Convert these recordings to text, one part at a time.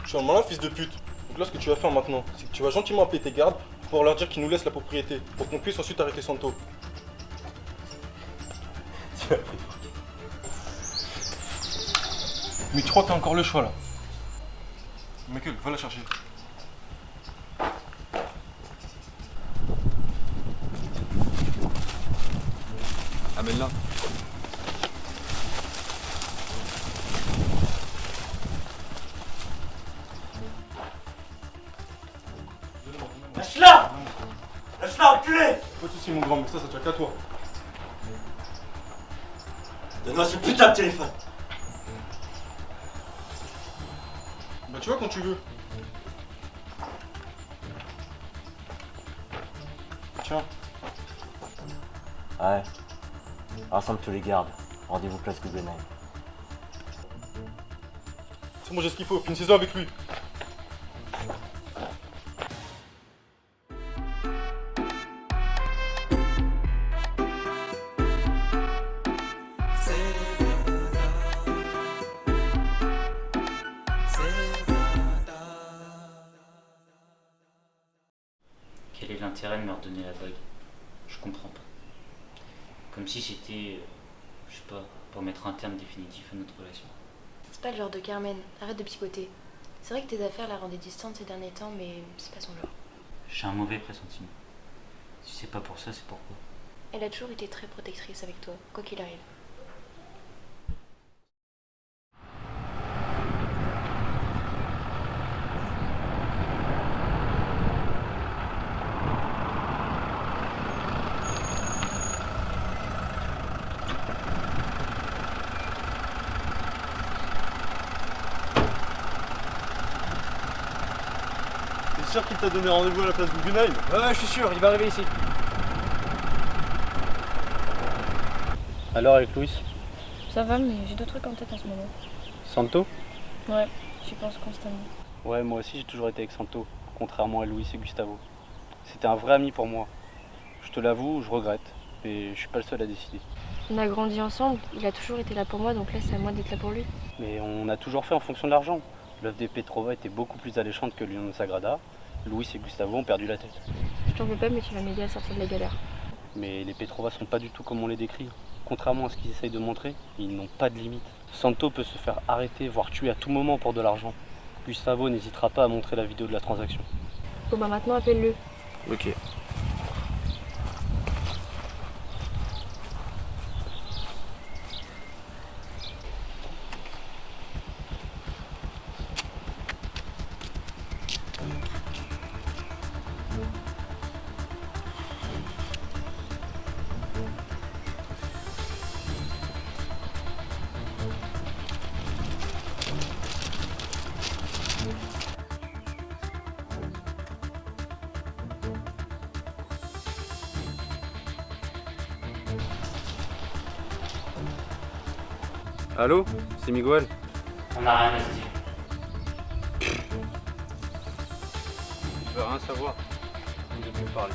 Je suis un malin fils de pute. Donc là, ce que tu vas faire maintenant, c'est que tu vas gentiment appeler tes gardes pour pouvoir leur dire qu'ils nous laissent la propriété, pour qu'on puisse ensuite arrêter Santo. Mais tu crois que t'as encore le choix là? Michael, va la chercher. Amène-la. Lâche-la! Lâche-la, enculé! Pas de soucis mon grand, mais ça tient qu'à toi. Donne-moi ce putain de téléphone! Bah tu vois quand tu veux. Tiens. Ouais. Rassemble tous les gardes. Rendez-vous place Guggenheim. C'est bon, j'ai ce qu'il faut, finissez-en avec lui. Quel est l'intérêt de me redonner la bague? Je comprends pas. Comme si c'était, je sais pas, pour mettre un terme définitif à notre relation. C'est pas le genre de Carmen, arrête de psychoter. C'est vrai que tes affaires la rendaient distante ces derniers temps, mais c'est pas son genre. J'ai un mauvais pressentiment. Si c'est pas pour ça, c'est pourquoi. Elle a toujours été très protectrice avec toi, quoi qu'il arrive. T'es sûr qu'il t'a donné rendez-vous à la place Guggenheim? Ouais, je suis sûr, il va arriver ici. Alors avec Louis? Ça va, mais j'ai d'autres trucs en tête en ce moment. Santo? Ouais, j'y pense constamment. Ouais, moi aussi j'ai toujours été avec Santo, contrairement à Louis et Gustavo. C'était un vrai ami pour moi. Je te l'avoue, je regrette, mais je suis pas le seul à décider. On a grandi ensemble, il a toujours été là pour moi, donc là c'est à moi d'être là pour lui. Mais on a toujours fait en fonction de l'argent. L'œuvre des Petrova était beaucoup plus alléchante que l'Union Sagrada. Louis et Gustavo ont perdu la tête. Je t'en veux pas, mais tu vas m'aider à sortir de la galère. Mais les Petrova sont pas du tout comme on les décrit. Contrairement à ce qu'ils essayent de montrer, ils n'ont pas de limite. Santo peut se faire arrêter, voire tuer à tout moment pour de l'argent. Gustavo n'hésitera pas à montrer la vidéo de la transaction. Bon bah maintenant appelle-le. Ok. Allô? C'est Miguel? On n'a rien à se dire. Je veux rien savoir. On ne peut plus parler.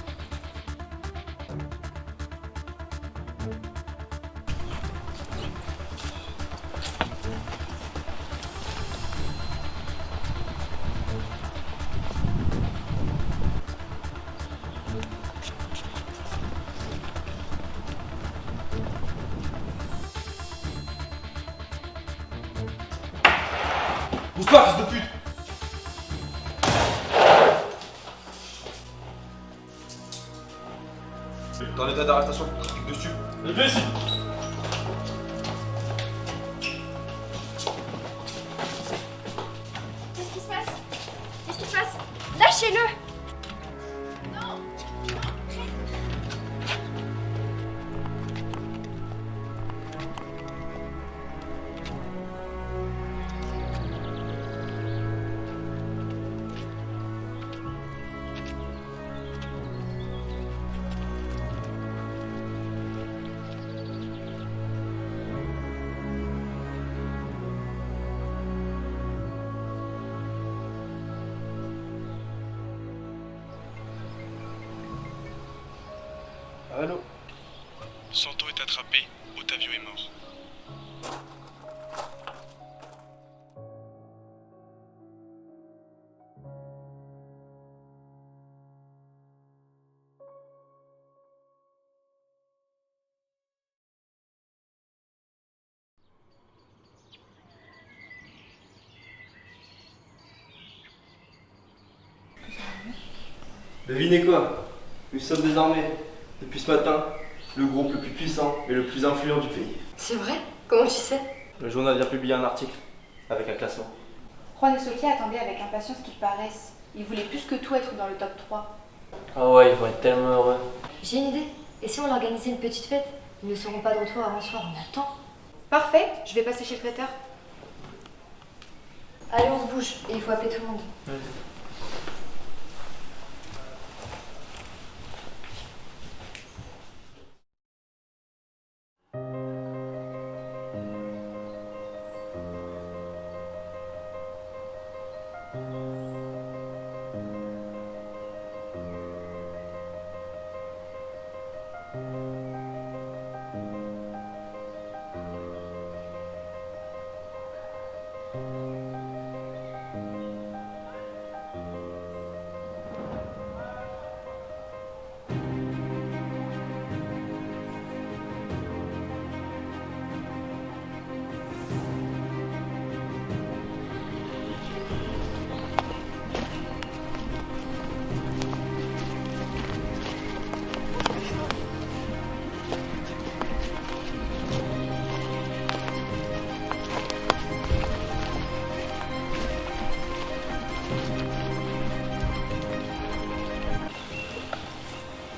Bouge-toi, fils de pute! Dans l'état d'arrestation pour trafic de stupes. Viens ici! Qu'est-ce qui se passe? Qu'est-ce qui se passe? Lâchez-le! Allô? Santo est attrapé, Ottavio est mort. Devinez quoi? Nous sommes désormais, depuis ce matin, le groupe le plus puissant et le plus influent du pays. C'est vrai? Comment tu sais? Le journal vient publier un article avec un classement. Juan et Sofia attendaient avec impatience qu'ils paraissent. Ils voulaient plus que tout être dans le top 3. Ah ouais, ils vont être tellement heureux. J'ai une idée. Et si on organisait une petite fête? Ils ne seront pas de retour avant ce soir, on attend. Parfait, je vais passer chez le traiteur. Allez, on se bouge. Et il faut appeler tout le monde.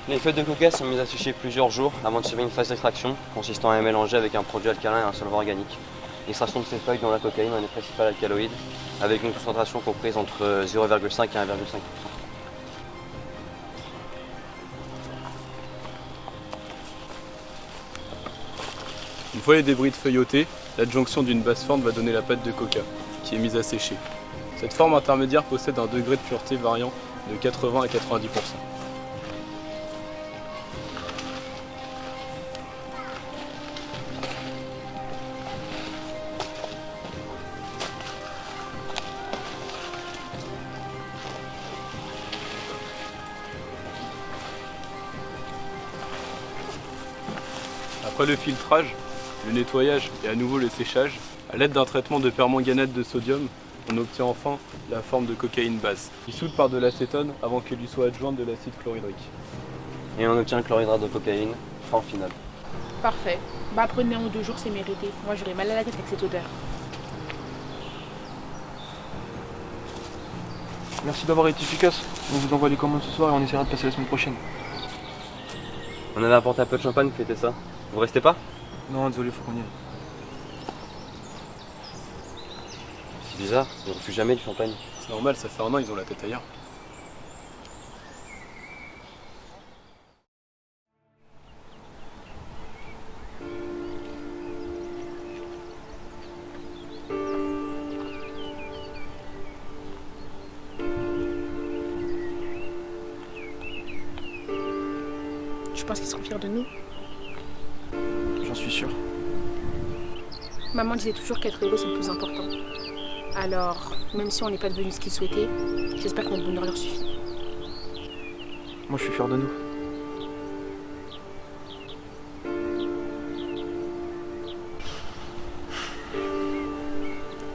Les feuilles de coca sont mises à sécher plusieurs jours avant de suivre une phase d'extraction consistant à les mélanger avec un produit alcalin et un solvant organique. L'extraction de ces feuilles dont la cocaïne est le principal alcaloïde avec une concentration comprise entre 0,5 et 1,5%. Une fois les débris feuilletés, l'adjonction d'une basse forme va donner la pâte de coca, qui est mise à sécher. Cette forme intermédiaire possède un degré de pureté variant de 80 à 90%. Après le filtrage, le nettoyage et à nouveau le séchage, à l'aide d'un traitement de permanganate de sodium, on obtient enfin la forme de cocaïne base, dissoute par de l'acétone avant que lui soit adjointe de l'acide chlorhydrique. Et on obtient le chlorhydrate de cocaïne, forme finale. Parfait. Bah après 1 ou 2 jours, c'est mérité. Moi j'aurais mal à la tête avec cette odeur. Merci d'avoir été efficace. On vous envoie les commandes ce soir et on essaiera de passer la semaine prochaine. On avait apporté un peu de champagne, fêtez ça. Vous restez pas? Non, désolé, faut qu'on y aille. C'est bizarre, ils refusent jamais le champagne. C'est normal, ça fait 1 an, ils ont la tête ailleurs. Je pense qu'ils seront fiers de nous. J'en suis sûr. Maman disait toujours qu'être heureux c'est le plus important. Alors, même si on n'est pas devenu ce qu'ils souhaitaient, j'espère que notre bonheur leur suffit. Moi je suis fier de nous.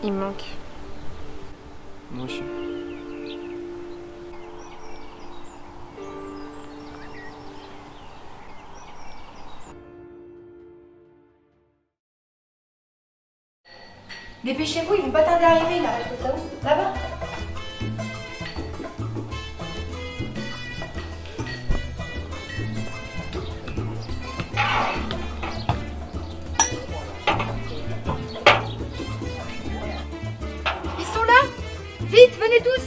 Il me manque. Moi aussi. Dépêchez-vous, ils vont pas tarder à arriver là. Là-bas. Ils sont là. Vite, venez tous.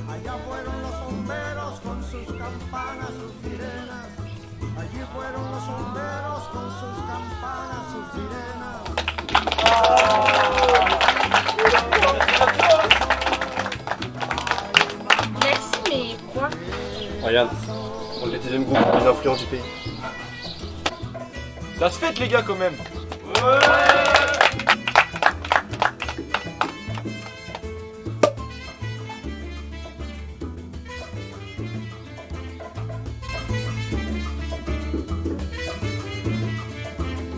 Allá fueron los bomberos con sus campanas, sus sirenas. Allí fueron los bomberos con sus campanas, sus sirenas. Merci, mais quoi? Regarde, on est le 10e groupe le plus influent du pays. Ça se fête les gars quand même.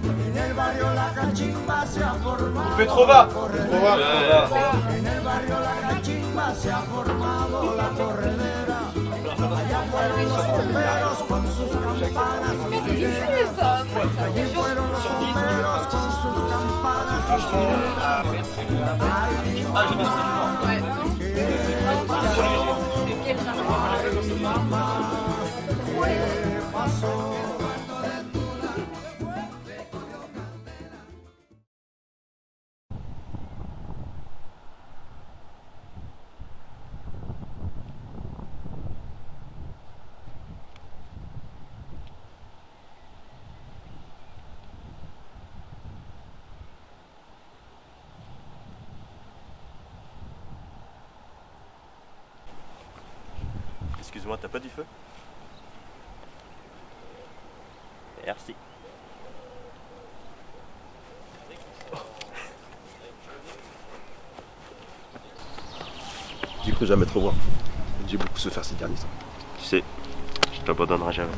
En el barrio la cachimba se ha formado. Petrova. En el barrio la cachimba se ha formado la corredera. Allá fueron los bomberos con sus campanas. Allí fueron los bomberos con sus campanas. ¿Qué pasó? Excuse-moi, t'as pas du feu? Merci. J'ai cru jamais te revoir. J'ai beaucoup souffert ces derniers temps. Tu sais, je t'abandonnerai jamais.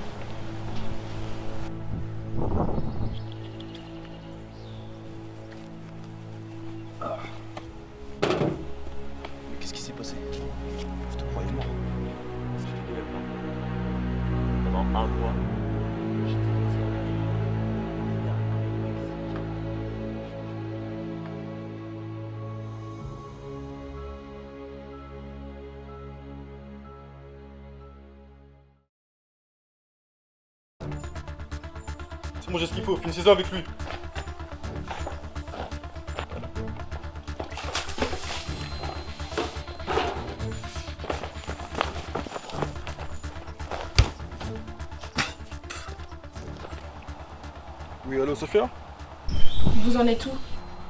Mais qu'est-ce qui s'est passé? Je te croyais mort. Pendant un mois, C'est bon, j'ai ce qu'il faut, finissez-en avec lui. Oui, allô, Sophia? Vous en êtes où?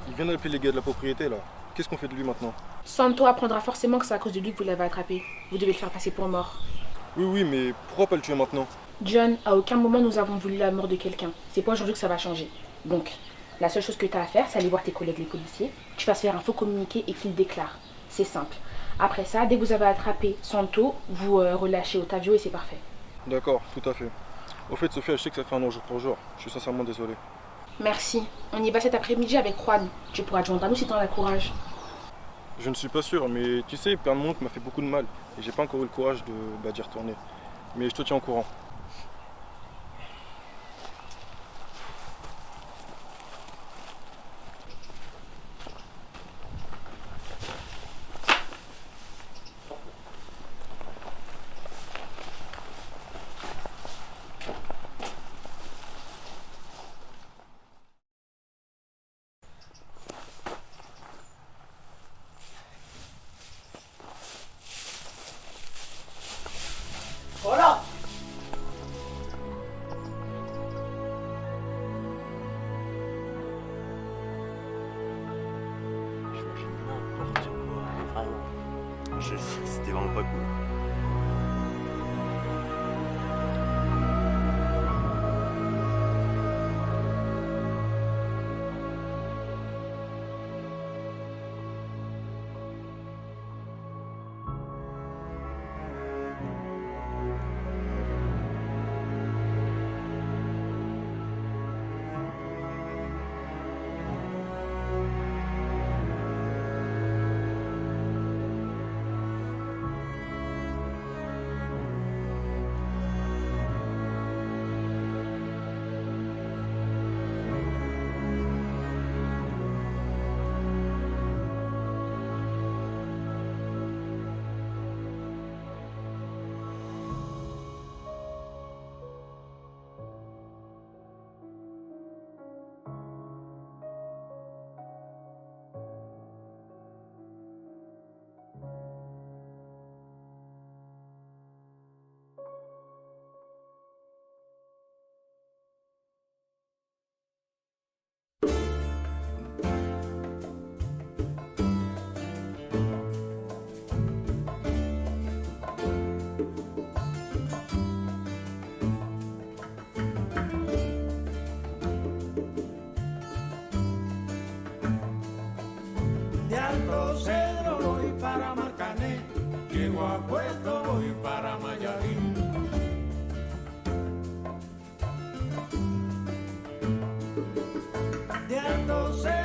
Il vient d'appeler les gars de la propriété, là. Qu'est-ce qu'on fait de lui maintenant? Santo apprendra forcément que c'est à cause de lui que vous l'avez attrapé. Vous devez le faire passer pour mort. Oui, mais pourquoi pas le tuer maintenant? John, à aucun moment nous avons voulu la mort de quelqu'un. C'est pas aujourd'hui que ça va changer. Donc, la seule chose que tu as à faire, c'est aller voir tes collègues les policiers. Tu vas se faire un faux communiqué et qu'ils déclarent. C'est simple. Après ça, dès que vous avez attrapé Santo, vous relâchez Otavio et c'est parfait. D'accord, tout à fait. Au fait, Sophia, je sais que ça fait un an jour pour jour. Je suis sincèrement désolé. Merci. On y va cet après-midi avec Juan. Tu pourras te joindre à nous si t'en as le courage. Je ne suis pas sûr, mais tu sais, perdre mon oncle m'a fait beaucoup de mal. Et j'ai pas encore eu le courage d'y retourner. Mais je te tiens au courant. Voilà. n'importe quoi, vraiment. C'était vraiment pas cool. De Alto Cedro voy para Marcané, llego a Puerto voy para Mayarín. Diéndose